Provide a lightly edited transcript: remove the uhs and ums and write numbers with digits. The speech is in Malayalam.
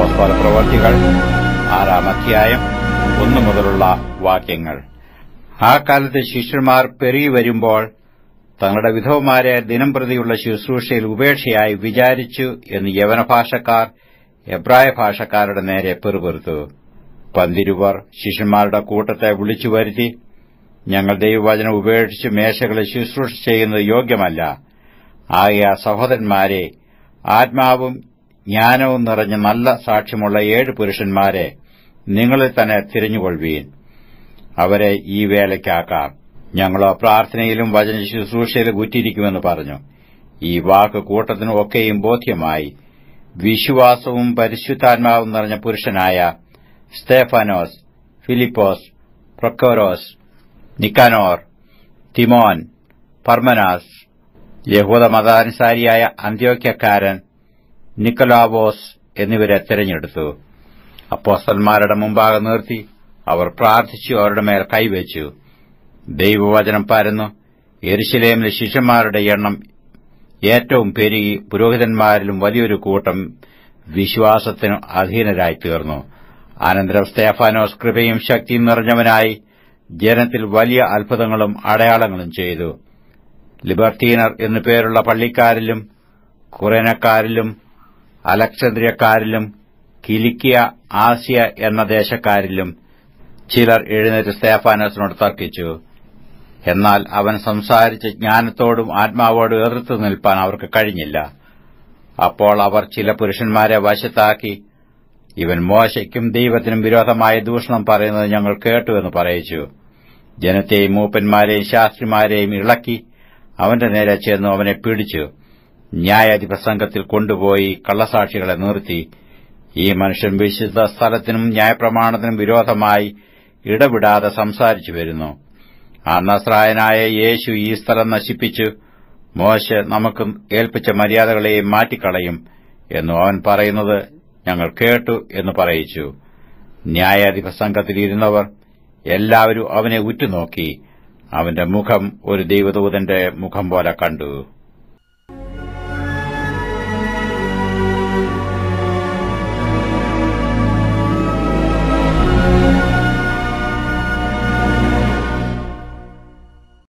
അപ്പോസ്തലപ്രവൃത്തികൾ 6-ാം അധ്യായം 1 മുതലുള്ള വാക്യങ്ങൾ. ആ കാലത്ത് ശിഷ്യന്മാർ പെരുകി വരുമ്പോൾ തങ്ങളുടെ വിധവമാരെ ദിനംപ്രതിയുള്ള ശുശ്രൂഷയിൽ ഉപേക്ഷയായി വിചാരിച്ചു എന്ന് യവനഭാഷക്കാർ എബ്രായ ഭാഷക്കാരുടെ നേരെ പെറുപെറുത്തു. പന്തിരുവർ ശിഷ്യന്മാരുടെ കൂട്ടത്തെ വിളിച്ചുവരുത്തി, ഞങ്ങൾ ദൈവവചനം ഉപേക്ഷിച്ച് മേശകളിൽ ശുശ്രൂഷ ചെയ്യുന്നത് യോഗ്യമല്ല. ആകയാൽ സഹോദരന്മാരെ, ആത്മാവും ജ്ഞാനവും നിറഞ്ഞ നല്ല സാക്ഷ്യമുള്ള 7 പുരുഷന്മാരെ നിങ്ങളിൽ തന്നെ തിരഞ്ഞുകൊള്ളുവീൻ. അവരെ ഈ വേലയ്ക്കാക്കാം. ഞങ്ങളോ പ്രാർത്ഥനയിലും വചന ശുശ്രൂഷയിലും ഉറ്റിരിക്കുമെന്ന് പറഞ്ഞു. ഈ വാക്ക് കൂട്ടത്തിനും ഒക്കെയും ബോധ്യമായി. വിശ്വാസവും പരിശുദ്ധാത്മാവും നിറഞ്ഞ പുരുഷനായ സ്തെഫാനോസ്, ഫിലിപ്പോസ്, പ്രൊക്കോരോസ്, നിക്കാനോർ, തിമോൻ, പർമനാസ്, യഹൂദമതാനുസാരിയായ അന്ത്യോക്യക്കാരൻ നിക്കോലാവോസ് എന്നിവരെ തിരഞ്ഞെടുത്തു. അപ്പോസ്തലന്മാരുടെ മുമ്പാകെ നിർത്തി അവർ പ്രാർത്ഥിച്ചു അവരുടെ മേൽ കൈവച്ചു. ദൈവവചനം പരന്നു. യെരുശലേമിലെ ശിഷ്യന്മാരുടെ എണ്ണം ഏറ്റവും പെരുകി പുരോഹിതന്മാരിലും വലിയൊരു കൂട്ടം വിശ്വാസത്തിനു അധീനരായിത്തീർന്നു. അനന്തരം സ്തെഫാനോസ് കൃപയും ശക്തിയും നിറഞ്ഞവനായി ജനത്തിൽ വലിയ അത്ഭുതങ്ങളും അടയാളങ്ങളും ചെയ്തു. ലിബർത്തീനർ എന്നു പേരുള്ള പള്ളിക്കാരിലും കുറേനക്കാരിലും അലക്സാന്ദ്രിയക്കാരിലും കിലിക്കിയ, ആസിയ എന്ന ദേശക്കാരിലും ചിലർ എഴുന്നേറ്റ് സ്തെഫാനോസിനോട് തർക്കിച്ചു. എന്നാൽ അവൻ സംസാരിച്ച് ജ്ഞാനത്തോടും ആത്മാവോടും എതിർത്തു നിൽപ്പാൻ അവർക്ക് കഴിഞ്ഞില്ല. അപ്പോൾ അവർ ചില പുരുഷന്മാരെ വശത്താക്കി, ഇവൻ മോശയ്ക്കും ദൈവത്തിനും വിരോധമായ ദൂഷണം പറയുന്നത് ഞങ്ങൾ കേട്ടുവെന്ന് പറയിച്ചു. ജനത്തെയും മൂപ്പന്മാരെയും ശാസ്ത്രിമാരെയും ഇളക്കി അവന്റെ നേരെ ചെന്നു അവനെ പിടിച്ചു ന്യായാധിപസംഘത്തിൽ കൊണ്ടുപോയി കള്ളസാക്ഷികളെ നിർത്തി, ഈ മനുഷ്യൻ വിശുദ്ധ സ്ഥലത്തിനും ന്യായപ്രമാണത്തിനും വിരോധമായി ഇടവിടാതെ സംസാരിച്ചു വരുന്നു. ആ നസ്രായനായ യേശു ഈ സ്ഥലം നശിപ്പിച്ചു മോശെ നമുക്ക് ഏൽപ്പിച്ച മര്യാദകളെയും മാറ്റിക്കളയും എന്നു അവൻ പറയുന്നത് ഞങ്ങൾ കേട്ടു എന്ന് പറയിച്ചു. ന്യായാധിപസംഘത്തിലിരുന്നവർ എല്ലാവരും അവനെ ഉറ്റുനോക്കി. അവന്റെ മുഖം ഒരു ദൈവദൂതന്റെ മുഖം പോലെ കണ്ടു.